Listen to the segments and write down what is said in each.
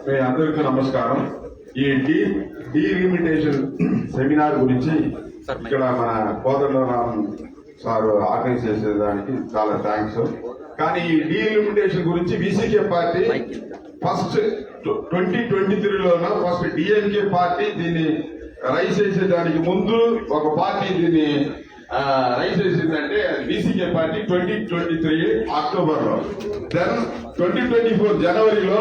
మీ అందరికీ నమస్కారం. ఈ డీలిమిటేషన్ సెమినార్ గురించి ఇక్కడ మన కోదండరామ్ సార్ ఆర్గనైజ్ చేసేదానికి చాలా థ్యాంక్స్. కానీ ఈ డీలిమిటేషన్ గురించి విసికే పార్టీ ఫస్ట్ 2023లోన ఫస్ట్ డిఎంకే పార్టీ దీన్ని రైజ్ చేసేదానికి ముందు ఒక పార్టీ దీన్ని రైజ్ చేసిందంటే బీసీకే పార్టీ 2023 అక్టోబర్లో. దెన్ 2024 జనవరిలో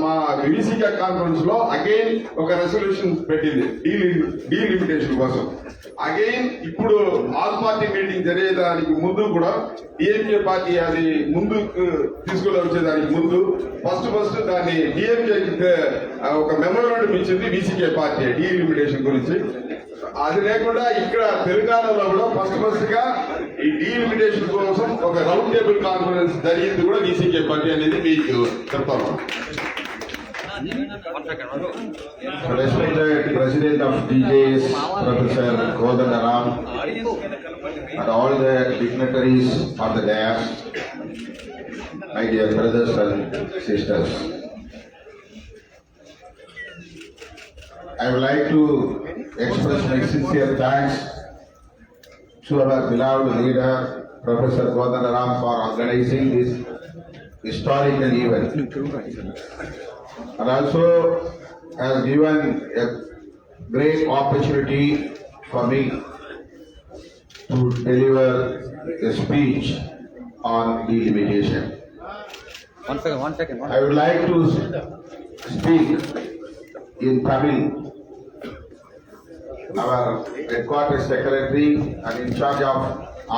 మా బీసీకే కాన్ఫరెన్స్ లో అగైన్ ఒక రెసల్యూషన్ పెట్టింది డీలిమిటేషన్ కోసం. అగైన్ ఇప్పుడు ఆల్ పార్టీ మీటింగ్ జరిగేదానికి ముందు కూడా డిఎంకే పార్టీ అది ముందుకు తీసుకుని వచ్చేదానికి ముందు ఫస్ట్ దాన్ని డిఎంకే ఒక మెమోరాండం ఇచ్చింది బీసీకే పార్టీ డీలిమిటేషన్ గురించి. అది లేకుండా ఇక్కడ తెలంగాణలో కూడా ఫస్ట్ గా ఈ డీలిమిటేషన్ కోసం ఒక రౌండ్ టేబుల్ కాన్ఫరెన్స్ జరిగింది కూడా బీసీకే పార్టీ అనేది మీకు చెప్తాను. Respected President of DJs, Professor Kodandaram, and all the dignitaries of the dais, my dear brothers and sisters, I would like to express my sincere thanks to our beloved leader, Professor Kodandaram, for organizing this historical event, and also has given a great opportunity for me to deliver a speech on delimitation. One second. I would like to speak in Tamil. Our headquarters secretary and in charge of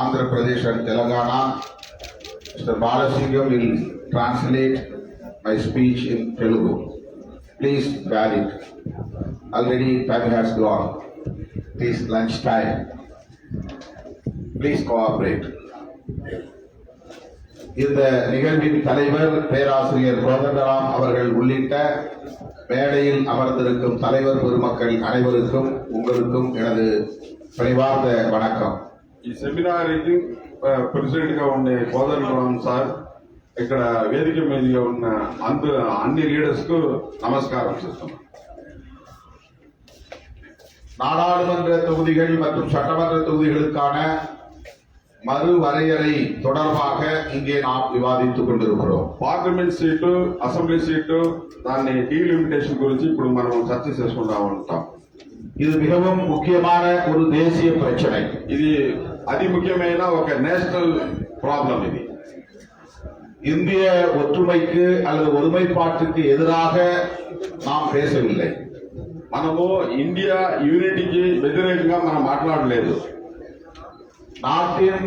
Andhra Pradesh and Telangana, Mr. Balasingham, will translate my speech in Telugu. Please bear it. Already time has gone. It is lunch time. Please cooperate. இந்த நிகழ்வின் தலைவர் பேராசிரியர் கோதண்டராம் அவர்கள் உள்ளிட்ட மேடையில் அமர்ந்திருக்கும் தலைவர் பெருமக்கள் அனைவருக்கும் உங்களுக்கும் எனது பணிவார்ந்த வணக்கம். ఈ సెమినార్కి ప్రెసిడెంట్ గా ఉండే కోదండరామ్ సార్, ఇక్కడ వేదిక మీదుగా ఉన్న అన్ని లీడర్స్ కు నమస్కారం చేస్తున్నాం. நாடாளுமன்ற தொகுதிகள் மற்றும் சட்டமன்ற தொகுதிகளுக்கான மறு வரையறை தொடர்பாக இங்கே நாம் விவாதித்துக் கொண்டிருக்கிறோம். పార్లమెంట్ సీటు, అసెంబ్లీ సీటు, దాన్ని డీలిమిటేషన్ గురించి ఇప్పుడు మనం చర్చ చేసుకుంటా ఉంటాం. இது மிகவும் முக்கியமான ஒரு தேசிய பிரச்சனை. ఇది అతి ముఖ్యమైన ఒక నేషనల్ ప్రాబ్లం. ఇది இந்திய ஒற்றுமைக்கு அல்லது ஒருமைப்பாட்டுக்கு எதிராக நாம் பேசவில்லை. మనము ఇండియా యూనిటీకి వ్యతిరేకంగా మనం మాట్లాడలేదు. நாட்டின்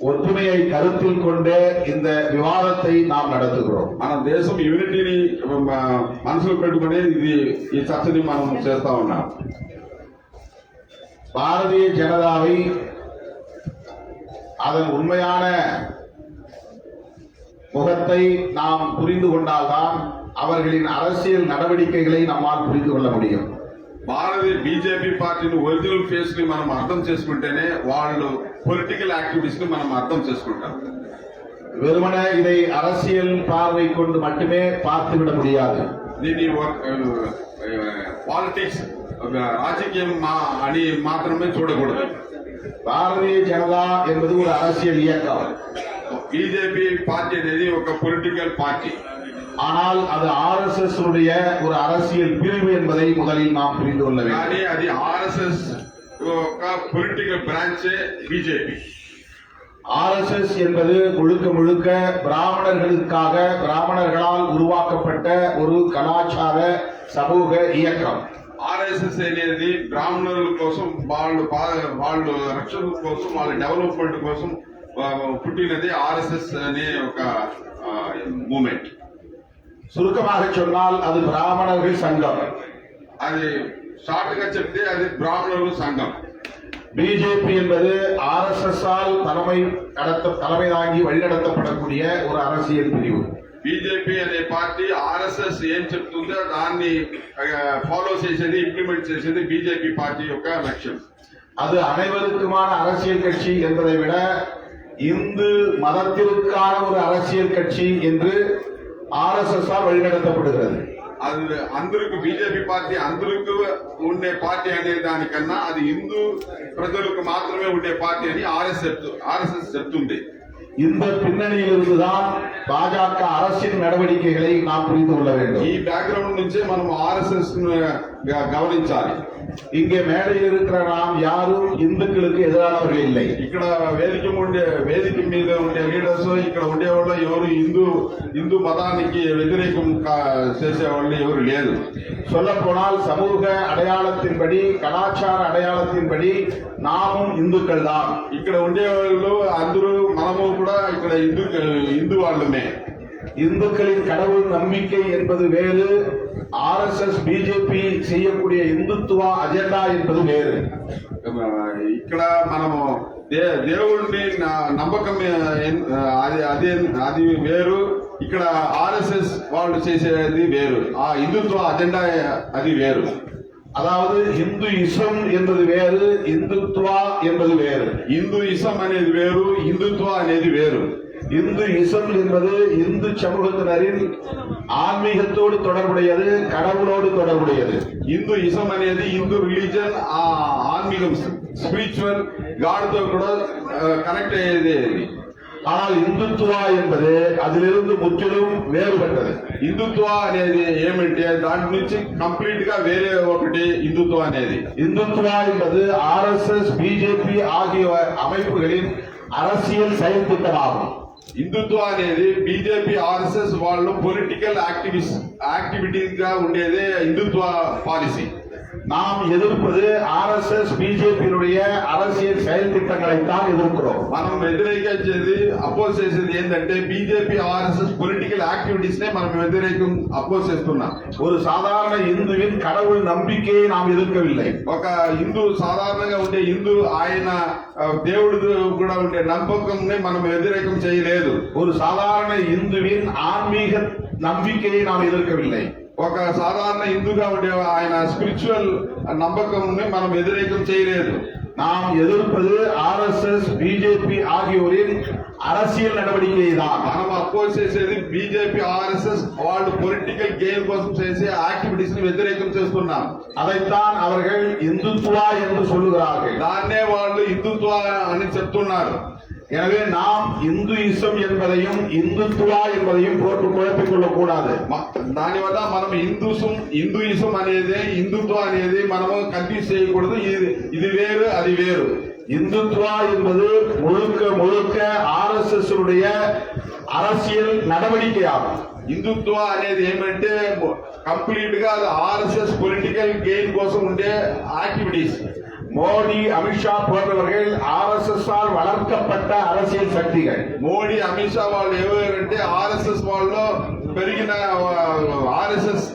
ஒற்றுமையை கருத்தில் கொண்டே இந்த விவாதத்தை நாம் நடத்துகிறோம். మన దేశం యూనిటీని మనసులో పెట్టుకుని ఈ చర్చని మనం చేస్తా ఉన్నాం. பாரதிய ஜனதாவை அதன் உண்மையான முகத்தை நாம் புரிந்து கொண்டால்தான் அவர்களின் அரசியல் நடவடிக்கைகளை நம்மால் புரிந்து கொள்ள முடியும். భారతీయ బీజేపీ పార్టీని ఒరిజినల్ ఫేస్ ని మనం అర్థం చేసుకుంటేనే వాళ్ళు పొలిటికల్ యాక్టివిటీస్ ని మనం అర్థం చేసుకుంటాం. வெறுமனே இதை அரசியல் பார்வை கொண்டு மட்டுமே பார்த்துவிட முடியாது. దీన్ని పాలిటిక్స్ రాజకీయం అని మాత్రమే చూడకూడదు. பாரதிய ஜனதா என்பது ஒரு அரசியல் இயக்கம். బీజేపీ పార్టీ అనేది ఒక పొలిటికల్ పార్టీ. ஆனால் அது RSS உடைய ஒரு அரசியல் பிரிவு என்பதை முதலில் நாம் புரிந்து கொள்ள வேண்டும். కానీ అది RSS ఒక పొలిటికల్ బ్రాంచ్ బీజేపీ. RSS என்பது முழுக்க பிராமணர்களுக்காக பிராமணர்களால் உருவாக்கப்பட்ட ஒரு கலாச்சார சமூக இயக்கம். RSS అనేది బ్రాహ్మణుల కోసం, వాళ్ళు రక్షణ కోసం, వాళ్ళ డెవలప్మెంట్ కోసం పుట్టినది RSS అనే ఒక మూమెంట్. சுருக்கமாக சொன்னால் அது பிராமணர்கள் சங்கம். అది షార్ట్ గా చెప్తే అది బ్రాహ్మణుల సంఘం. பிஜேபி என்பது RSS ஆல் தலைமை தாங்கி வழிநடத்தப்படக்கூடிய ஒரு அரசியல் பிரிவு. బీజేపీ అనే పార్టీ RSS ఏం చెప్తుందో దాన్ని ఫాలో చేసేది, ఇంప్లిమెంట్ చేసేది బీజేపీ పార్టీ యొక్క లక్ష్యం. அது அனைவருக்குமான அரசியல் கட்சி என்பதை விட இந்து மதத்திற்கான ஒரு அரசியல் கட்சி என்று RSS ஆல் வழிநடத்தப்படுகிறது. అది అందరికి బీజేపీ పార్టీ అందరికి ఉండే పార్టీ అనే దానికన్నా అది హిందూ ప్రజలకు మాత్రమే ఉండే పార్టీ అని ఆర్ఎస్ఎస్ చెప్తుంది. இந்த பின்னணியிலிருந்துதான் பாஜக அரசின் நடவடிக்கைகளை நாம் புரிந்து கொள்ள வேண்டும். ఈ బ్యాక్గ్రౌండ్ నుంచే మనం ఆర్ఎస్ఎస్ గమనించాలి. இங்கே மேடையில் இருக்கிற நாம் யாரும் இந்துக்களுக்கு எதிரானவர்கள் இல்லை. ఇక్కడ వేదిక మీద ఉండే లీడర్స్ ఇక్కడ ఉండేవాళ్ళు ఎవరు హిందూ మతానికి వ్యతిరేకం చేసేవాళ్ళు ఎవరు లేదు. சொல்ல போனால் சமூக அடையாளத்தின்படி கலாச்சார அடையாளத்தின்படி நாமும் இந்துக்கள் தான். ఇక్కడ ఉండేవాళ్ళు అందరూ మనము కూడా ఇక్కడ హిందూ వాళ్ళమే. இந்துக்களின் கடவுள் நம்பிக்கை என்பது வேறு, RSS பிஜேபி செய்யக்கூடிய இந்துத்துவ அஜெண்டா என்பது வேறு. ఇక్కడ మనము దేవుడిని నమ్మకం అది వేరు, ఇక్కడ ఆర్ఎస్ఎస్ వాళ్ళు చేసేది వేరు, ఆ హిందుత్వ అజెండా అది వేరు. அதாவது இந்துயிசம் என்பது வேறு, இந்துத்துவா என்பது வேறு. இந்துயிசம் అనేది వేరు, హిందుత్వ అనేది వేరు. இந்துயிசம் என்பது இந்து சமூகத்தினரின் ஆன்மீகத்தோடு தொடர்புடையது, கடவுளோடு தொடர்புடையது. இந்துயிசம் అనేది హిందూ రిలీజన్, ఆన్మీగం స్పిరిచువల్ గాడ్ తో కూడా కనెక్ట్ అయ్యేది. ஆனால் இந்துத்துவா என்பது அதிலிருந்து முற்றிலும் வேறுபட்டது. హిందుత్వ అనేది ఏమంటే దాని నుంచి కంప్లీట్ గా వేరే ఒకటి హిందుత్వ అనేది. இந்துத்துவா என்பது RSS பிஜேபி ஆகிய அமைப்புகளின் அரசியல் செயல் திட்டமாகும். హిందుత్వ అనేది బీజేపీ ఆర్ఎస్ఎస్ వాళ్ళు పొలిటికల్ యాక్టివిటీస్ గా ఉండేదే హిందుత్వ పాలసీ. நாம் எதிர்ப்பது RSS பிஜேபியினுடைய அரசியல் செயல் திட்டங்களைத்தான் எதிர்க்கிறோம். మనం వ్యతిరేకించేది అపోజ్ చేసేది ఏంటంటే బీజేపీ ఆర్ఎస్ఎస్ పొలిటికల్ యాక్టివిటీస్ నే మనం వ్యతిరేకం అపోజ్ చేస్తున్నాం. ஒரு சாதாரண இந்துவின் கடவுள் நம்பிக்கையை நாம் எதிர்க்கவில்லை. ఒక హిందూ సాధారణంగా ఉండే హిందూ ఆయన దేవుడు కూడా ఉండే నమ్మకంని మనం వ్యతిరేకం చేయలేదు. ஒரு சாதாரண இந்துவின் ஆன்மீக நம்பிக்கையை நாம் எதிர்க்கவில்லை. ఒక సాధారణ హిందూగా ఉండే ఆయన స్పిరిచువల్ నమ్మకంని మనం వ్యతిరేకం చేయలేదు. நாம் ఎదుర్పது RSS பிஜேபி ஆகியோரின் அரசியல் நடவடிக்கையை தான். మనం అపోజ్ చేసేది బీజేపీ ఆర్ఎస్ఎస్ వాళ్ళు పొలిటికల్ గెయిన్ కోసం చేసే యాక్టివిటీస్ ని వ్యతిరేకం చేస్తున్నాం. அதைத்தான் அவர்கள் இந்துத்துவா என்று சொல்லுகிறார்கள். దాన్నే వాళ్ళు హిందుత్వ అని చెప్తున్నారు. எனவே நாம் இந்துயிசம் என்பதையும் இந்துத்துவா என்பதையும் போட்டு குழப்பிக் கொள்ளக் கூடாது. దానివల్ల మనం హిందూయిజం అనేది హిందుత్వ అనేది మనము కన్ఫ్యూజ్ చేయకూడదు. ఇది వేరు, అది వేరు. இந்துத்துவா என்பது முழுக்க RSS உடைய அரசியல் நடவடிக்கையாகும். హిందుత్వ అనేది ఏమంటే కంప్లీట్ గా ఆర్ఎస్ఎస్ పొలిటికల్ గెయిన్ కోసం ఉండే యాక్టివిటీస్. மோடி, அமித்ஷா போன்றவர்கள் RSS ஆல் வளர்க்கப்பட்ட அரசியல் சக்திகள். మోడీ, అమిత్ షా వాళ్ళు ఎవరంటే ఆర్ఎస్ఎస్ వాళ్ళు పెరిగిన ఆర్ఎస్ఎస్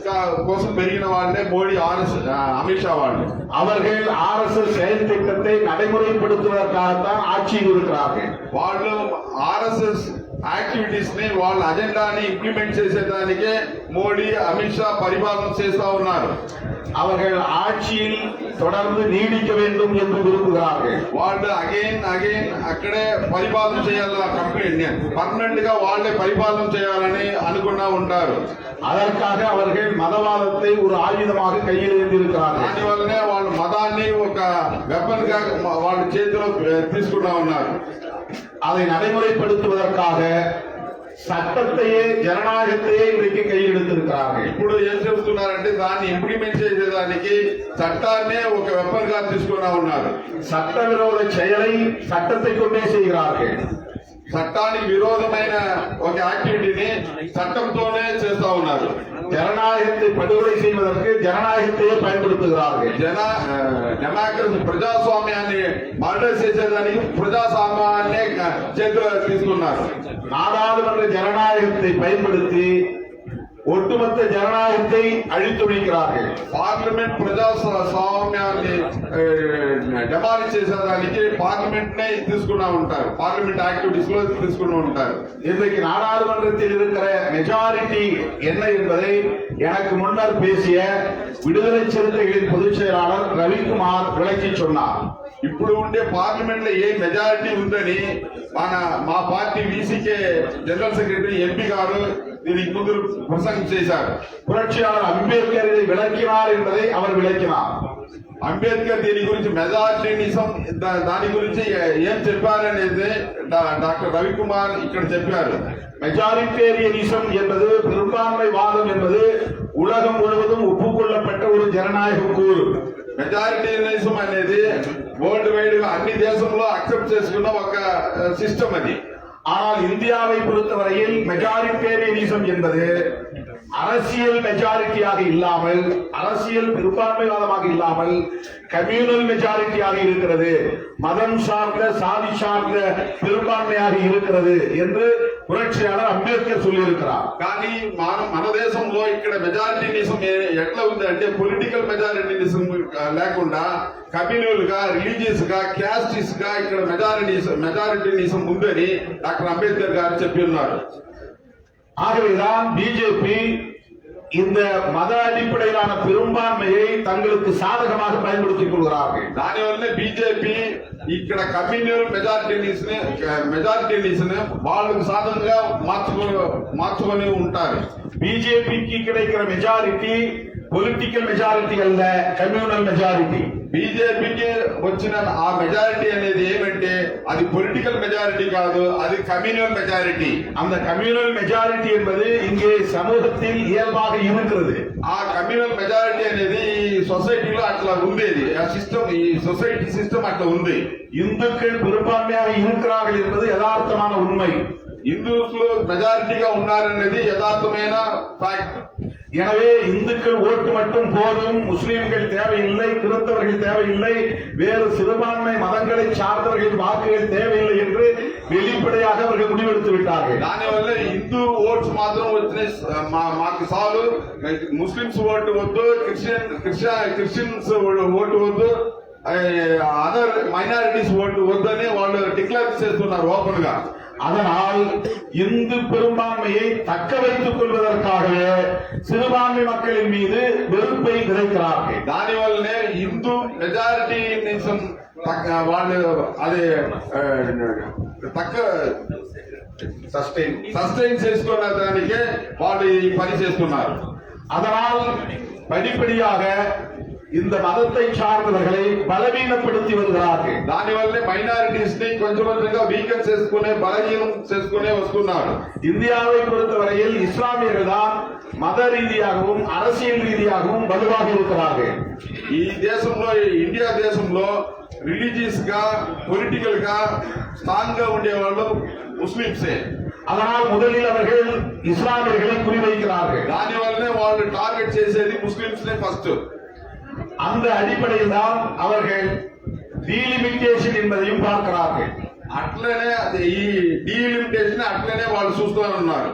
కోసం పెరిగిన వాళ్ళే మోడీ, అమిత్ షా వాళ్ళు. அவர்கள் RSS செயல் திட்டத்தை நடைமுறைப்படுத்துவதற்காகத்தான் ஆட்சியில் இருக்கிறார்கள். వాళ్ళు ఆర్ఎస్ఎస్ యాక్టివిటీస్ ని వాళ్ళ అజెండాని ఇంప్లిమెంట్ చేసేదానికే మోడీ, అమిత్ షా పరిపాలన చేస్తా ఉన్నారు. அவர்கள் ஆட்சியில் தொடர்ந்து நீடிக்க வேண்டும் என்று விரும்புகிறார்கள். వాళ్ళు అగైన్ అక్కడే పరిపాలన చేయాలని కంప్లీట్ పర్మనెంట్ గా వాళ్ళే పరిపాలన చేయాలని అనుకున్నా ఉంటారు. அதற்காக அவர்கள் மதவாதத்தை ஒரு ஆயுதமாக கையில் ஏந்திருக்கிறார்கள். దానివల్లనే వాళ్ళు మతాన్ని ఒక వెపన్ గా వాళ్ళ చేతిలో తీసుకుంటా ఉన్నారు. அதை நடைமுறைப்படுத்துவதற்காக சட்டத்தையே, ஜனநாயகத்தையே இன்றைக்கு கையில் எடுத்திருக்கிறார்கள். ఇప్పుడు ఏం చెబుతున్నారంటే దాన్ని ఇంప్లిమెంట్ చేసేదానికి చట్టాన్నే ఒక వెపన్ గా తీసుకున్నా ఉన్నారు. சட்டவிரோத செயலை சட்டத்தை கொண்டே செய்கிறார்கள். చట్టానికి విరోధమైన ఒక యాక్టివిటీని చట్టంతోనే చేస్తా ఉన్నారు. ஜனநாயகத்தை படுகொலை செய்வதற்கு ஜனநாயகத்தையே பயன்படுத்துகிறார்கள். డెమోక్రసీ ప్రజాస్వామ్యాన్ని మర్డర్ చేసేదానికి ప్రజాస్వామ్యాన్ని చేతిలో తీసుకున్నారు. நாடாளுமன்ற ஜனநாயகத்தை பயன்படுத்தி ஒட்டுமொத்த ஜனநாயகத்தை அழித்துழைக்கிறார்கள். పార్లమెంట్ ప్రజాస్వామ్యాన్ని డెమాలిష్ చేసేదానికి పార్లమెంట్ నే తీసుకున్నా ఉంటారు. పార్లమెంట్ యాక్టివిటీస్ లో తీసుకుని ఉంటారు. இன்றைக்கு நாடாளுமன்றத்தில் இருக்கிற மெஜாரிட்டி என்ன என்பதை எனக்கு முன்னர் பேசிய விடுதலை சிறுத்தைகளின் பொதுச் செயலாளர் ரவிக்குமார் விளக்கி சொன்னார். ఇప్పుడు ఉండే పార్లమెంట్ లో ఏ మెజారిటీ ఉందని మా party VCK general secretary MP గారు దీనికి ముందు ప్రసంగం చేశారు. புரட்சியாளர் அம்பேத்கர் இதை விளக்கினார் என்பதை அவர் விளக்கினார். అంబేద్కర్ దీని గురించి మెజారిటీనిజం దాని గురించి ఏం చెప్పారనేది డాక్టర్ రవికుమార్ ఇక్కడ చెప్పారు. மெஜாரிட்டேரியனிசம் என்பது பெரும்பான்மைவாதம் என்பது உலகம் முழுவதும் ஒப்புக்கொள்ளப்பட்ட ஒரு ஜனநாயக கூறு. మెజారిటీనిజం అనేది వరల్డ్ వైడ్ గా అన్ని దేశంలో అక్సెప్ట్ చేసుకున్న ఒక సిస్టమ్ అది. ஆனால் இந்தியாவை பொறுத்தவரையில் மெஜாரிட்டேரியனிசம் என்பது அரசியல் மெஜாரிட்டியாக இல்லாமல், அரசியல் பெரும்பான்மைவாதமாக இல்லாமல் கம்யூனல் மெஜாரிட்டியாக இருக்கிறது, மதம் சார்ந்த சாதி சார்ந்த பெரும்பான்மையாக இருக்கிறது என்று புரட்சியாளர் அம்பேத்கர் சொல்லியிருக்கிறார். కానీ మన దేశంలో ఇక్కడ మెజారిటీనిజం ఎట్లా ఉంది అంటే పొలిటికల్ మెజారిటీనిజం లేకుండా కమ్యూనల్ గా, రిలీజియస్ గా, క్యాస్టిస్ గా ఇక్కడ మెజారిటీనిజం ఉందని డాక్టర్ అంబేద్కర్ గారు చెప్పి ఉన్నారు. ஆகவேதான் பிஜேபி இந்த மத அடிப்படையிலான பெரும்பான்மையை தங்களுக்கு சாதகமாக பயன்படுத்திக் கொள்கிறார்கள். దానివల్లనే బీజేపీ ఇక్కడ కమ్యూనల్ మెజారిటీనిజం వాళ్ళకు సాధనంగా మార్చుకొని ఉంటారు. பிஜேபிக்கு கிடைக்கிற மெஜாரிட்டி பொலிட்டிக்கல் மெஜாரிட்டி அல்ல, கம்யூனல் மெஜாரிட்டி. బీజేపీకి వచ్చిన ఆ మెజారిటీ అనేది ఏమంటే అది పొలిటికల్ మెజారిటీ కాదు, అది కమ్యూనల్ మెజారిటీ. அந்த கம்யூனல் மெஜாரிட்டி என்பது இங்கே சமூகத்தில் இயல்பாக இருக்கிறது. ఆ కమ్యూనల్ మెజారిటీ అనేది ఈ సొసైటీలో అట్లా ఉండేది. ఆ సిస్టమ్, ఈ సొసైటీ సిస్టమ్ అట్లా ఉంది. இந்துக்கள் பெரும்பான்மையாக இருக்கிறார்கள் என்பது யதார்த்தமான உண்மை. హిందూస్లు మెజారిటీగా ఉన్నారనేది యథార్థమైన ఫ్యాక్ట్. எனவே இந்துக்கள் ஓட்டு மட்டும் போதும், முஸ்லிம்கள் தேவையில்லை, கிறிஸ்தவர்கள் தேவையில்லை, வேறு சிறுபான்மை மதங்களை சார்ந்தவர்களின் வாக்குகள் தேவையில்லை என்று வெளிப்படையாக அவர்கள் முடிவெடுத்து விட்டார்கள். దానివల్ల హిందూ ఓట్స్ మాత్రం వచ్చినాయి, మాకు చాలు, ముస్లిమ్స్ ఓటు వద్దు, క్రిస్టియన్స్ ఓటు వద్దు, అదర్ మైనారిటీస్ ఓటు వద్దని వాళ్ళు డిక్లేర్ చేస్తున్నారు ఓపెన్ గా. அதனால் இந்து பெரும்பான்மையை தக்க வைத்துக் கொள்வதற்காகவே சிறுபான்மை மக்களின் மீது வெறுப்பை விதைக்கிறார்கள். దానివల్లనే హిందూ మెజారిటీనిజం వాళ్ళు అది తక్క సస్టైన్ చేసుకున్న దానికే వాళ్ళు ఈ పని చేస్తున్నారు. அதனால் படிப்படியாக இந்த மதத்தை சார்ந்தவர்களை பலவீனப்படுத்தி வருகிறார்கள். దానివల్లే మైనారిటీస్ ని కొంచెం కొంచెంగా వీకెన్ చేసుకునే, బలహీనం చేసుకునే వస్తున్నారు. இந்தியாவை பொறுத்தவரையில் இஸ்லாமியர்கள் தான் மத ரீதியாகவும் அரசியல் ரீதியாகவும் வலுவாக இருக்கிறார்கள். ఈ దేశంలో, ఇండియా దేశంలో రిలీజియస్ గా, పొలిటికల్ గా స్ట్రాంగ్ గా ఉండేవాళ్ళు ముస్లింసే. அதனால் முதலில் அவர்கள் இஸ்லாமியர்களை குறிவைக்கிறார்கள். దానివల్లనే వాళ్ళు టార్గెట్ చేసేది ముస్లింస్ నే ఫస్ట్. அந்த அடிப்படையில் தான் அவர்கள் டீலிமிட்டேஷன் என்பதையும் பார்க்கிறார்கள். అట్లనే ఈ డీలిమిటేషన్ అట్లనే వాళ్ళు చూస్తూ ఉన్నారు.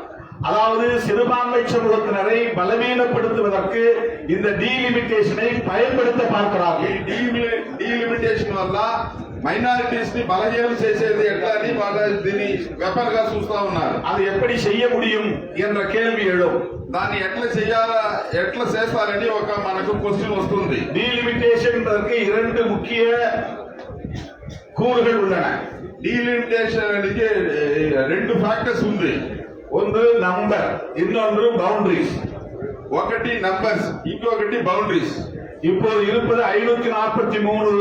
அதாவது சிறுபான்மை சமூகத்தினரை பலவீனப்படுத்துவதற்கு இந்த டீலிமிட்டேஷனை பயன்படுத்த பார்க்கிறார்கள். డీలిమిటేషన్ వల్ల మైనారిటీస్ ని బలహీనం చేసేది ఎట్లా అని వాళ్ళ దీన్ని వెపన్ గా చూస్తా ఉన్నారు. அது எப்படி செய்ய முடியும் என்ற கேள்வி எழும். దాన్ని ఎట్లా చేయాలా, ఎట్లా చేస్తారని ఒక మనకు క్వశ్చన్ వస్తుంది. டீலிமிட்டேஷன் என்பதற்கு இரண்டு முக்கிய கூறுகள் உள்ளன. డీలిమిటేషన్ అనేది రెండు ఫ్యాక్టర్స్ ఉంది. ஒன்று நம்பர், இன்னொன்று பவுண்டரிஸ். ఒకటి నంబర్స్, ఇంకొకటి బౌండరీస్. இப்போது இருப்பது 543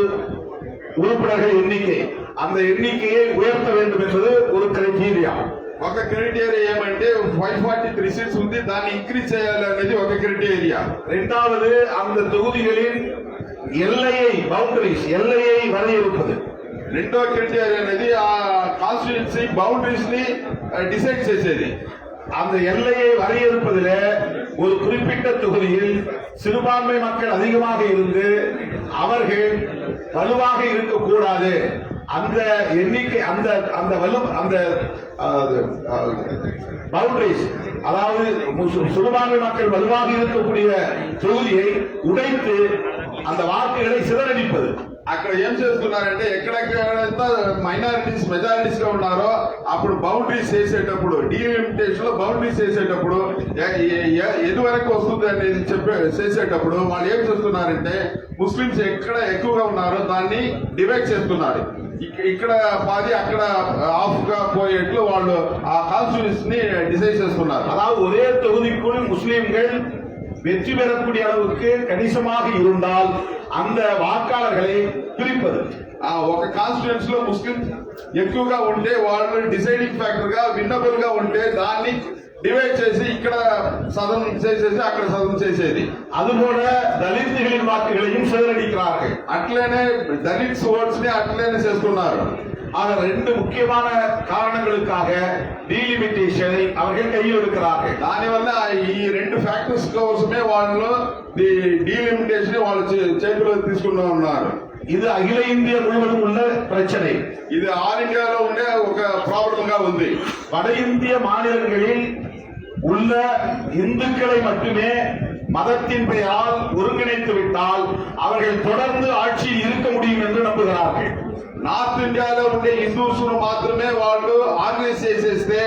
உறுப்பினர்கள் எண்ணிக்கை. அந்த எண்ணிக்கையை உயர்த்த வேண்டும் என்பது ஒரு கிரைட்டீரியா. ఒక క్రైటీరియా ఏమంటే 543 సీట్స్ ఉంది, దాన్ని ఇంక్రీజ్ చేయాలి అనేది ఒక క్రైటీరియా. இரண்டாவது அந்த தொகுதிகளின் எல்லையை, பவுண்டரிஸ், எல்லையை வரையறுப்பது. రెండో క్రైటీరియా అనేది ఆ కాన్స్టిట్యూన్సీ బౌండరీస్ ని డిసైడ్ చేసేది. அந்த எல்லையை வரையறுப்பதில் ஒரு குறிப்பிட்ட தொகுதியில் சிறுபான்மை மக்கள் அதிகமாக இருந்து அவர்கள் வலுவாக இருக்கக்கூடாது, அந்த எண்ணிக்கை, அந்த அந்த வலு, அந்த பவுண்டரிஸ், அதாவது சிறுபான்மை மக்கள் வலுவாக இருக்கக்கூடிய தொகுதியை உடைத்து அந்த வாக்குகளை சிதறடிப்பது. అక్కడ ఏం చేస్తున్నారంటే ఎక్కడెక్కడైతే మైనారిటీస్ మెజారిటీస్ గా ఉన్నారో అప్పుడు బౌండరీస్ చేసేటప్పుడు డీలిమిటేషన్ లో బౌండరీస్ చేసేటప్పుడు ఎదు వరకు వస్తుంది అనేది చేసేటప్పుడు వాళ్ళు ఏం చేస్తున్నారంటే ముస్లింస్ ఎక్కడ ఎక్కువగా ఉన్నారో దాన్ని డివైడ్ చేస్తున్నారు. ఇక్కడ 10 అక్కడ ఆఫ్ గా పోయేట్లు వాళ్ళు ఆ கான்ஸ்டிடியூஷன் ని டிசைட் చేస్తున్నారు. அதாவது ஒரே தொகுதிக்குள் முஸ்லிம்கள் வெற்றி பெறக்கூடிய அளவுக்கு கணிசமாக இருந்தால் அந்த வாக்காளர்களை பிரிப்பது. ఒక కాన్స్టిట్యూయెన్సీ లో ముస్లిం ఎక్కువగా ఉంటే వాళ్ళు డిసైడింగ్ ఫ్యాక్టర్ గా విన్నబుల్ గా ఉంటే దాన్ని டிவைட் చేసి ఇక్కడ சதம் చేసేసి అక్కడ சதம் చేసేది. அதுபோல దళితుகளின் வாக்குகளையும் சிதறடிக்கிறார்கள். అట్లనే దళిత్ ఓట్స్ ని అట్లనే చేస్తున్నారు. ஆக 2 முக்கியமான காரணங்களுக்காக டீலிமிட்டேஷனை அவர்கள் கையில் எடுக்கிறார்கள். దానివల్ల ఈ 2 ఫ్యాక్టర్స్ కోసమే వాళ్ళు డీలిమిటేషన్ వాళ్ళు చేతిలో తీసుకుని ఉన్నారు. இது அகில இந்திய முழுவதும் உள்ள பிரச்சனை. ఇది ఆల్ ఇండియాలో ఉండే ఒక ప్రాబ్లం గా ఉంది. வட இந்திய மாநிலங்களில் உள்ள இந்துக்களை மட்டுமே மதத்தின் பெயரால் ஒருங்கிணைத்து விட்டால் அவர்கள் தொடர்ந்து ஆட்சியில் இருக்க முடியும் என்று நம்புகிறார்கள். నార్త్ ఇండియాలో ఉండే హిందూస్ మాత్రమే వాళ్ళు ఆర్గనైజ్ చేసేస్తే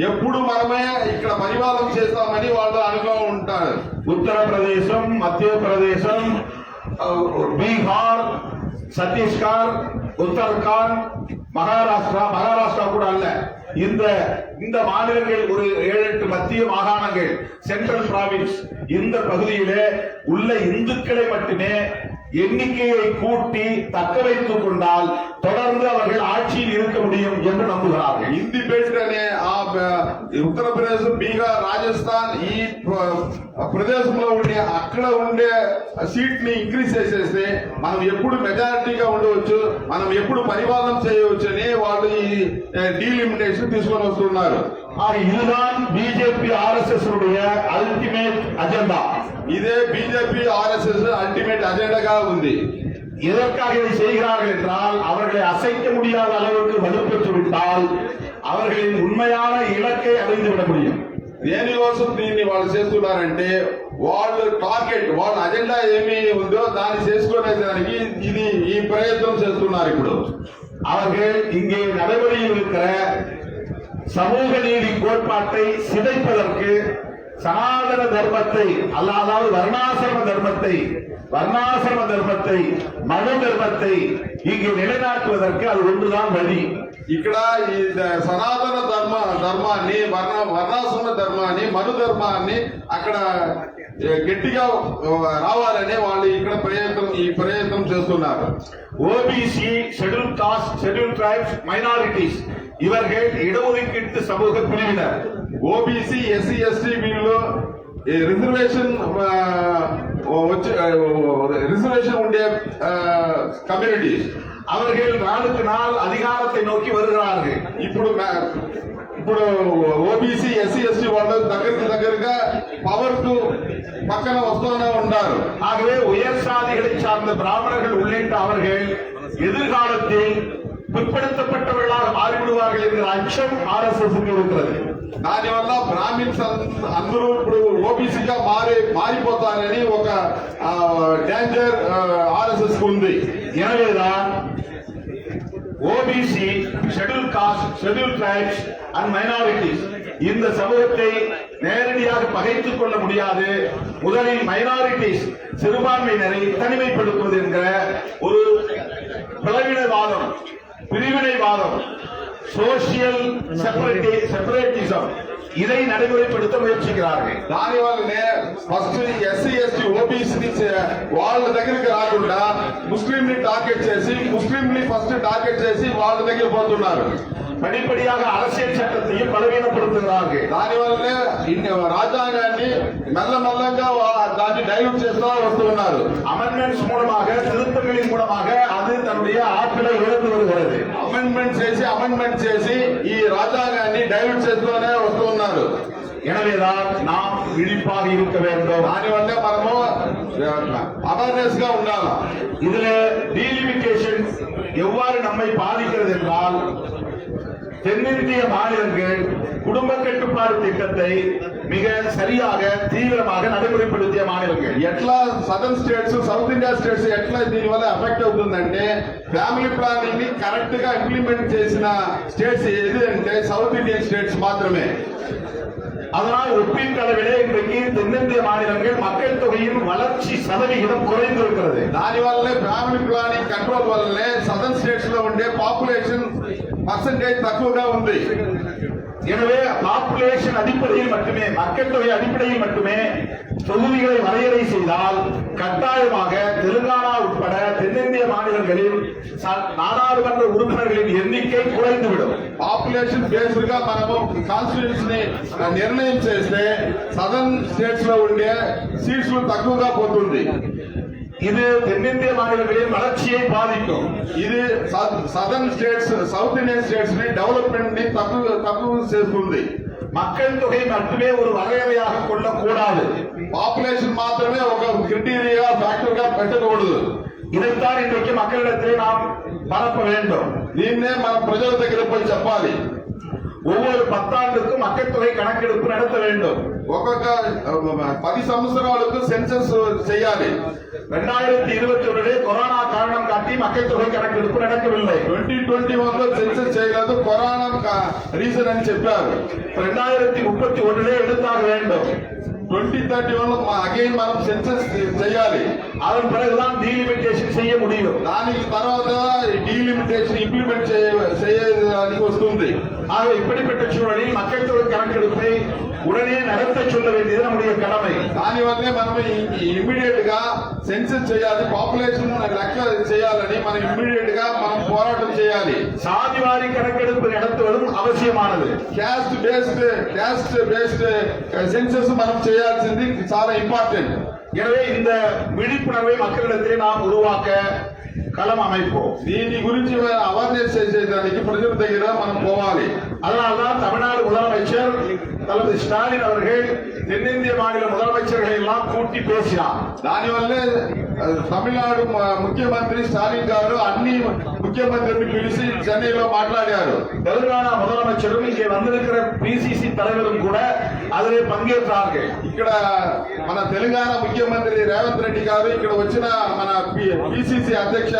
ఎప్పుడు మనమే ఇక్కడ పరిపాలన చేస్తామని వాళ్ళు అనుకో ఉంటారు. உத்தரப்பிரதேசம், மத்திய பிரதேசம், பீகார், சத்தீஸ்கர், உத்தரகாண்ட், மகாராஷ்டிரா கூட அல்ல, இந்த மாநிலங்கள் ஒரு 7-8 மத்திய மாகாணங்கள், சென்ட்ரல் பிராவின்ஸ், இந்த பகுதியிலே உள்ள இந்துக்களை மட்டுமே எண்ணிக்கையை கூட்டி தக்க வைத்துக் கொண்டால் தொடர்ந்து அவர்கள் ஆட்சியில் இருக்க முடியும் என்று நம்புகிறார்கள். హిందీ బెల్ట్ అనే ఆ ఉత్తరప్రదేశ్, బీహార్, రాజస్థాన్ ఈ ప్రదేశంలో ఉండే అక్కడ ఉండే సీట్ ని ఇంక్రీజ్ చేసేస్తే మనం ఎప్పుడు మెజారిటీగా ఉండవచ్చు, మనం ఎప్పుడు పరిపాలన చేయవచ్చు అని వాళ్ళు ఈ డీలిమిటేషన్ తీసుకొని వస్తున్నారు. இதுதான் பிஜேபி ஆர்எஸ்எஸ் அல்டிமேட் அஜெண்டா. ఇదే బీజేపీ ఆర్ఎస్ఎస్ అల్టిమేట్ అజెండాగా ఉంది. எதற்காக இதை செய்கிறார்கள் என்றால் அவர்களை அசைக்க முடியாத அளவுக்கு வலுப்பெற்று விட்டால் அவர்களின் உண்மையான இலக்கை அடைந்து விட முடியும். దేనికోసం దీన్ని వాళ్ళు చేస్తున్నారంటే వాళ్ళు టార్గెట్ వాళ్ళ అజెండా ఏమి ఉందో దాన్ని చేసుకునే దానికి ఇది ఈ ప్రయత్నం చేస్తున్నారు. ఇప్పుడు அவர்கள் இங்கே நடைமுறையில் இருக்கிற சமூக நீதி கோட்பாட்டை சிதைப்பதற்கு சனாதன தர்மத்தை அதாவது வர்ணாசிரம தர்மத்தை மனு தர்மத்தை இங்கே நிலைநாட்டுவதற்கு அது ஒன்றுதான் வழி. ఇక్కడ ఈ సనాతన ధర్మాన్ని వర్ణాశ్రమ ధర్మాన్ని మను ధర్మాన్ని అక్కడ గట్టిగా రావాలని వాళ్ళు ఇక్కడ ప్రయత్నం చేస్తున్నారు. OBC, schedule cost, schedule tribes, minorities இவர்கள் இடஒதுக்கீட்டு சமூக பிரிவினர். ఓబీసీ, ఎస్సీ, ఎస్టీ వీళ్ళు రిజర్వేషన్ ఉండే కమ్యూనిటీస్ அவர்கள் நாளுக்கு நாள் அதிகாரத்தை நோக்கி வருகிறார்கள். ఇప్పుడు ఓబీసీ, ఎస్సీ, ఎస్టీ వాళ్ళు దగ్గరగా పవర్ కు పక్కన వస్తూనే ఉన్నారు. ஆகவே உயர் சாதிகளை சார்ந்த பிராமணர்கள் உள்ளிட்ட அவர்கள் எதிர்காலத்தில் பிற்படுத்தப்பட்டவர்களாக மாறிவிடுவார்கள் என்கிற அச்சம் ஆர்எஸ்எஸ் இருக்கிறது. దానివల్ల బ్రాహ్మిన్స్ అందరూ ఇప్పుడు ఓబీసీగా మారిపోతారని ఒక డేంజర్ ఆర్ఎస్ఎస్ ఉంది. எனவேதான் OBC, schedule cost, schedule tribes and minorities இந்த சமூகத்தை நேரடியாக பகைத்துக் கொள்ள முடியாது. முதலில் மைனாரிட்டிஸ் சிறுபான்மையினரை தனிமைப்படுத்துவது என்கிற ஒரு பிளவினவாதம், பிரிவினைவாதம், சோசியல் செப்பரேட்டிசம் இதை நடைமுறைப்படுத்த முயற்சிக்கிறார்கள். దానివల్లనే ఫస్ట్ ఎస్సీ, ఎస్టీ, ఓబీసీ వాళ్ళ దగ్గరికి రాకుండా ముస్లిం ని టార్గెట్ చేసి ఫస్ట్ టార్గెట్ చేసి వాళ్ళ దగ్గర పోతున్నారు. படிப்படியாக அரசியல் சட்டத்தையும் பலவீனப்படுத்துகிறார்கள். దానివల్లనే రాజ్యాంగాన్ని మెల్లమెల్లంగా దాన్ని డైల్యూట్ చేస్తూ వస్తున్నారు. அமெண்ட்மெண்ட்ஸ் மூலமாக, திருத்தங்களின் மூலமாக அது தன்னுடைய ஆற்றலை இழந்து வருகிறது. అమెండ్మెంట్ చేసి ఈ రాజ్యాంగాన్ని డైల్యూట్ చేస్తూనే వస్తున్నారు. எனவேதான் நாம் விழிப்பாக இருக்க வேண்டும். దానివల్ల మనము అవేర్నెస్ గా ఉండాలి. இதுல டீலிமிட்டேஷன் எவ்வாறு நம்மை பாதிக்கிறது என்றால் தென்னிந்திய மாநிலங்கள் குடும்ப கட்டுப்பாடு திட்டத்தை மிக சரியாக தீவிரமாக நடைமுறைப்படுத்திய మానిలంగల్ ఎట్లా southern states south India states ఎట్లా దీని వల్ల ఎఫెక్ట్ అవుతుందంటే ఫ్యామిలీ ప్లానింగ్ ని కరెక్ట్ గా ఇంప్లిమెంట్ చేసిన స్టేట్స్ ఏది అంటే సౌత్ ఇండియన్ స్టేట్స్ మాత్రమే. அதனால் ஒப்பீட்டளவிலே இன்றைக்கு தென்னிந்திய மாநிலங்கள் மக்கள் தொகையின் வளர்ச்சி சதவிகிதம் குறைந்திருக்கிறது. దానివల్లే ఫ్యామిలీ ప్లానింగ్ కంట్రోల్ వల్లనే సదర్న్ స్టేట్స్ లో ఉండే పాపులేషన్ పర్సెంటేజ్ తక్కువగా ఉంది. எனவே பாப்புலேஷன் அடிப்படையில் மட்டுமே மக்கள் தொகை அடிப்படையில் மட்டுமே தொகுதிகளை வரையறை செய்தால் கட்டாயமாக தெலுங்கானா உட்பட தென்னிந்திய மாநிலங்களில் நாடாளுமன்ற உறுப்பினர்களின் எண்ணிக்கை குறைந்துவிடும். పాపులేషన్ బేస్డ్ గా మనము కాన్స్టిట్యూన్స్ ని నిర్ణయం చేస్తే సదర్న్ స్టేట్స్ లో ఉండే సీట్స్ తక్కువగా పోతుంది. இது தென்னிந்திய மாநிலங்களின் வளர்ச்சியை பாதிக்கும். ఇది southern states south Indian states ని డెవలప్మెంట్ ని తక్కువ చేస్తుంది. மக்கள் தொகை மட்டுமே ஒரு வரையறையாக கொள்ளக்கூடாது. பாப்புலேஷன் மாத்திரமே ఒక கிரைட்டீரியா ఫ్యాక్టర్ గా పెట్టకూడదు. இதைத்தான் இன்றைக்கு மக்களிடத்தில் நாம் பரப்ப வேண்டும். దీన్నే మన ప్రజల దగ్గర పోయి చెప్పాలి. ஒவ்வொரு 10 ஆண்டுக்கும் மக்கள் தொகை கணக்கெடுப்பு நடத்த வேண்டும். ఒక్కొక్క 10 సంవత్సరాలకు సెన్సస్ చేయాలి. 2021 கொரோனா காரணம் காட்டி மக்கள் தொகை கணக்கெடுப்பு நடக்கவில்லை. 2021 సెన్సస్ చేయలేదు, కరోనా రీజన్ అని చెప్పారు. 2031 எடுத்தாக வேண்டும். 2031 అగైన్ మనం సెన్సస్ చేయాలి. அதன் பிறகுதான் டீலிமிட்டேஷன் செய்ய முடியும். దానికి తర్వాత డీలిమిటేషన్ ఇంప్లిమెంట్ చేయడానికి వస్తుంది. ஆக இப்படிப்பட்ட சூழலில் மக்கள் தொகை கணக்கெடுப்பை உடனே நடத்த சொல்ல வேண்டியது நம்முடைய கடமை. దానివల్లే మనం ఇమ్మీడియట్ గా సెన్సస్ చేయాలి, పాపులేషన్ లెక్క చేయాలని మనం ఇమ్మీడియట్ గా మనం పోరాటం చేయాలి. சாதிவாரி கணக்கெடுப்பு நடத்துவதும் அவசியமானது. క్యాస్ట్ బేస్డ్ సెన్సస్ మనం చేయాల్సింది చాలా ఇంపార్టెంట్. எனவே இந்த விழிப்புணர்வை மக்களிடத்திலே நாம் உருவாக்க களம் அமைப்போம். దీని గురించి అవేర్నెస్ చేసేదానికి ప్రజల దగ్గర మనం పోవాలి. அதனால்தான் தமிழ்நாடு முதலமைச்சர் தளபதி ஸ்டாலின் அவர்கள் தென்னிந்திய மாநில முதலமைச்சர்களை எல்லாம் கூட்டி பேசினார். దానివల్లే తమిళనాడు ముఖ్యమంత్రి స్టాలిన్ గారు అన్ని ముఖ్యమంత్రిని పిలిచి చెన్నైలో మాట్లాడారు. தெலுங்கானா முதலமைச்சரும் இங்கே வந்திருக்கிற பிசிசி தலைவரும் கூட அதிலே பங்கேற்றார்கள். ఇక్కడ మన తెలంగాణ ముఖ్యమంత్రి రేవంత్ రెడ్డి గారు ఇక్కడ వచ్చిన మన పిసిసి అధ్యక్ష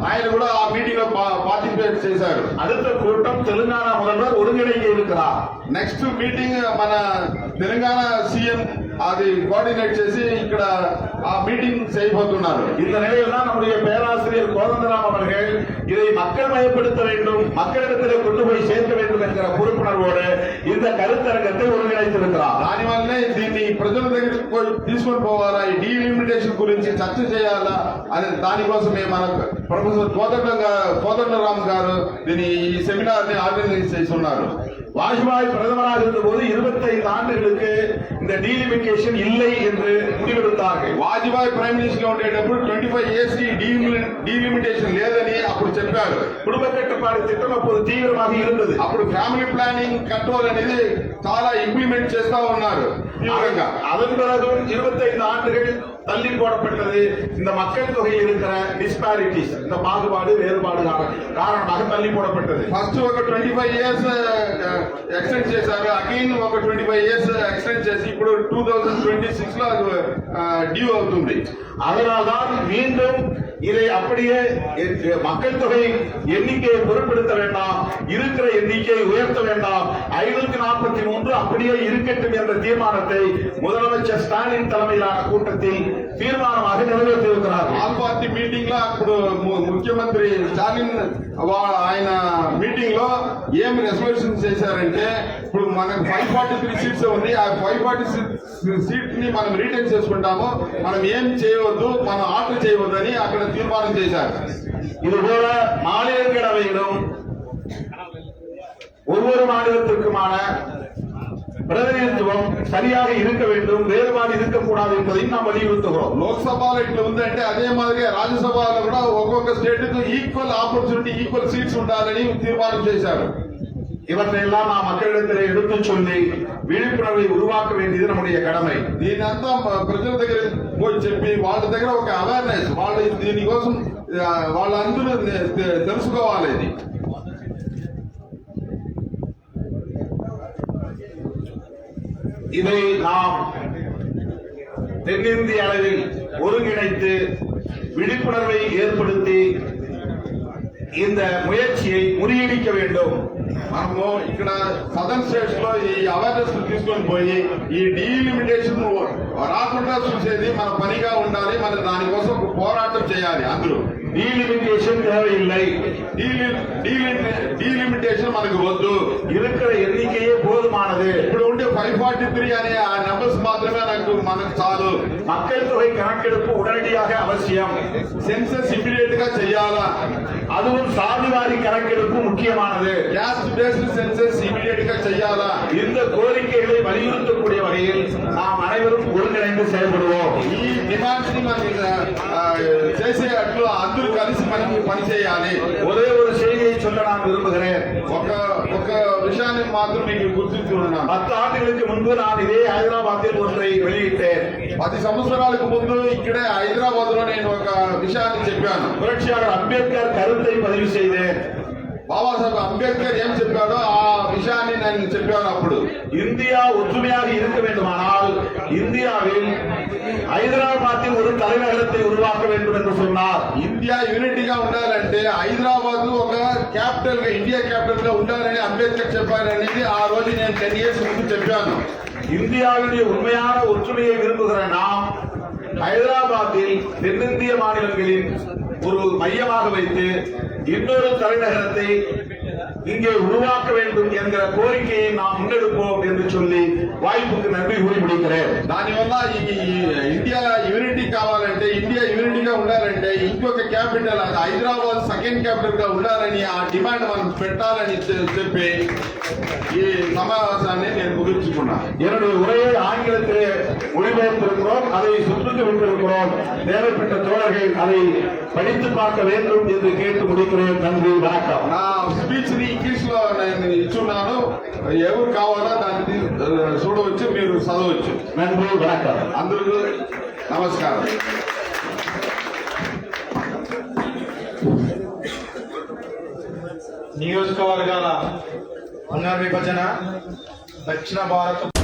ఆయన కూడా ఆ మీటింగ్ లో పార్టిసిపేట్ చేశారు. அடுத்த கூட்டம் தெலுங்கானா முதல்வர் ஒருங்கிணைக்க இருக்கிறார். నెక్స్ట్ మీటింగ్ మన తెలంగాణ సీఎం అది కోఆర్డినేట్ చేసి ఇక్కడ ఆ மீட்டிங் செய்யப்போతున్నారు. இந்த நிலையில் தான் நம்முடைய பேராசிரியர் கோதண்டராம் அவர்கள் இதை மக்கள் மயப்படுத்த வேண்டும், மக்களிடத்தில் கொண்டு போய் சேர்க்க வேண்டும் என்கிற பொறுப்புணர்வோடு இந்த கருத்தரங்கத்தை ஒருங்கிணைத்திருக்கிறார். దానివల్లనే దీన్ని ప్రజల దగ్గరికి తీసుకొని పోవాలా, ఈ డీలిమిటేషన్ గురించి చర్చ చేయాలా అనే దానికోసమే మన ప్రొఫెసర్ కోదండరామ్ గారు దీని ఈ సెమినార్ ని ఆర్గనైజ్ చేస్తున్నారు. வாஜ்பாய் பிரதமராக இருந்தபோது 25 ஆண்டுகளுக்கு இந்த டீலிமிட்டேஷன் இல்லை என்று முடிவெடுத்தார்கள். వాజ్పేయి ప్రైమ్ మినిస్టర్ గా ఉండేటప్పుడు 25 years డీలిమిటేషన్ లేదని అప్పుడు చెప్పారు. குடும்ப கட்டுப்பாடு திட்டம் அப்போது தீவிரமாக இருந்தது. అప్పుడు ఫ్యామిలీ ప్లానింగ్ కంట్రోల్ అనేది చాలా ఇంప్లిమెంట్ చేస్తా ఉన్నారు తీవ్రంగా. அதன் பிறகும் 25 ஆண்டுகள் தள்ளி போடப்பட்டது. இந்த மக்கள் தொகையில் இருக்கிற டிஸ்பாரிட்டிஸ், இந்த பாகுபாடு வேறுபாடு காரணமாக தள்ளி போடப்பட்டது. ఫస్ట్ ఒక 25 years ఎక్స్టెండ్ చేశారు, అగైన్ ఒక 25 years ఎక్స్టెండ్ చేసి ఇప్పుడు 2026 లో డ్యూ అవుతుంది. அதனால்தான் மீண்டும் இதை அப்படியே மக்கள் தொகை எண்ணிக்கையை பொருட்படுத்த வேண்டாம், இருக்கிற எண்ணிக்கையை உயர்த்த வேண்டாம், 543 அப்படியே இருக்கட்டும் என்ற தீர்மானத்தை முதலமைச்சர் ஸ்டாலின் தலைமையிலான கூட்டத்தில் தீர்மானமாக நிறைவேற்றியிருக்கிறார். ఆల్ పార్టీ మీటింగ్ లో అప్పుడు ముఖ్యమంత్రి స్టాలిన్ ఆయన మీటింగ్ లో ఏం రెజల్యూషన్ చేశారంటే ఇప్పుడు మనకు 543 సీట్స్ ఉంది, ఆ 546 సీట్ ని మనం రిటైన్ చేసుకుంటాము, మనం ఏం చేయవద్దు, మనం ఆర్డర్ చేయవద్దు అని అక్కడ తీర్మానం చేశారు. இதுபோல மாநிலங்களவையிலும் ஒவ்வொரு மாநிலத்திற்குமான பிரதிநிதித்துவம் சரியாக இருக்க வேண்டும், வேறுபாடு இருக்கக்கூடாது என்பதையும் நாம் வலியுறுத்துகிறோம். లోక్సభలో ఇట్లా ఉందంటే అదే మాదిరిగా రాజ్యసభలో కూడా ఒక్కొక్క స్టేట్ కు ఈక్వల్ ఆపర్చునిటీ, ఈక్వల్ సీట్స్ ఉండాలని తీర్మానం చేశారు. இவற்றையெல்லாம் நாம் மக்களிடத்திலே எடுத்துச் சொல்லி விழிப்புணர்வை உருவாக்க வேண்டியது நம்முடைய கடமை. దీనంతా ప్రజల దగ్గర పోయి చెప్పి వాళ్ళ దగ్గర ఒక అవేర్నెస్, వాళ్ళు దీనికోసం వాళ్ళందరూ తెలుసుకోవాలి. ఇది இதை நாம் தென்னிந்திய அளவில் ஒருங்கிணைத்து விழிப்புணர்வை ஏற்படுத்தி இந்த ముయర్చిயை ముறிయடிக்க வேண்டும். మనము ఇక్కడ సదర్న్ స్టేట్స్ లో ఈ అవేర్నెస్ తీసుకొని పోయి ఈ డీలిమిటేషన్ రాకుండా చూసేది మన పనిగా ఉండాలి. మన దానికోసం ఒక పోరాటం చేయాలి. అందరూ டீலிமிட்டேஷன் தேவையில்லை, డీలిమిటేషన్ మనకు వద్దు. இருக்கிற எண்ணிக்கையே போதுமானது. ఇప్పుడు ఉండే 543 అనే ఆ నెంబర్స్ మాత్రమే మనకు చాలు. மக்கள் தொகை கணக்கெடுப்பு உடனடியாக அவசியம். సెన్సస్ ఇమీడియట్ గా చేయాలా. அதுவும் சாதிவாரி கணக்கெடுப்பு முக்கியமானது. క్యాస్ట్ బేస్డ్ సెన్సస్ ఇమీడియట్ గా చేయాలా. இந்த கோரிக்கைகளை வலியுறுத்தக்கூடிய வகையில் நாம் அனைவரும் ஒருங்கிணைந்து செயல்படுவோம். ఈ డిమాండ్స్ ని మనం చేసేట్లు అందరూ కలిసి పని చేయాలి. ஒரே ஒரு செய்தியை சொல்ல நான் விரும்புகிறேன். ఒక విషయాన్ని మాత్రం మీకు గుర్తించుకున్నాను. 10 ஆண்டுகளுக்கு முன்பு நான் இதே ஹைதராபாத்தில் ஒன்றை வெளியிட்டேன். 10 సంవత్సరాలకు ముందు ఇక్కడే హైదరాబాద్ లో నేను ఒక విషయాన్ని చెప్పాను. புரட்சியாளர் அம்பேத்கர் கருத்தை பதிவு செய்தேன். బాబాసాహెబ్ అంబేద్కర్ ఏం చెప్పాడో ఆ విషయాన్ని నేను చెప్పాను. అప్పుడు இந்தியா ஒற்றுமையாக இருக்க வேண்டுமானால் இந்தியாவில் ஹைதராபாத்தில் ஒரு தலைநகரத்தை உருவாக்க வேண்டும் என்று சொன்னார். ఇండియా యూనిటీగా ఉండాలంటే హైదరాబాద్ ఒక క్యాపిటల్ గా ఇండియా క్యాపిటల్ గా ఉండాలని అంబేద్కర్ చెప్పారనేది ఆ రోజు నేను 10 years ముందు చెప్పాను. இந்தியாவுடைய உண்மையான ஒற்றுமையை விரும்புகிற நாம் ஹைதராபாத்தில் தென்னிந்திய மாநிலங்களின் ஒரு மையமாக வைத்து இன்னொரு தலைநகரத்தை இங்கே உருவாக்க வேண்டும் என்கிற கோரிக்கையை நாம் முன்னெடுப்போம் என்று சொல்லி வாய்ப்புக்கு நன்றி கூறி முடிக்கிறேன். దానివల్ల ఈ ఇండియా యూనిటీ కావాలంటే ఇండియా యూనిటీగా ఉండాలంటే ఇంకొక క్యాపిటల్ అది హైదరాబాద్ సెకండ్ క్యాపిటల్ గా ఉండాలని ఆ డిమాండ్ మనం పెట్టాలని చెప్పి ఈ సమావేశాన్ని నేను ముగించుకున్నాను. என்னுடைய உரையை ஆங்கிலத்திலே மொழிபெயர்த்திருக்கிறோம், அதை சுற்றுக்கு விட்டிருக்கிறோம். தேவைப்பட்ட தோழர்கள் அதை படித்து பார்க்க வேண்டும் என்று கேட்டு முடிக்கிறேன். நன்றி, வணக்கம். నా స్పీచ్ ని ఇంగ్లీష్ లో నేను ఇచ్చున్నాను. ఎవరు కావాలో దాన్ని చూడవచ్చు, మీరు చదవచ్చు. நன்றி, வணக்கம். అందరికీ నమస్కారం. నియోజకవర్గాల పునర్విభజన దక్షిణ భారత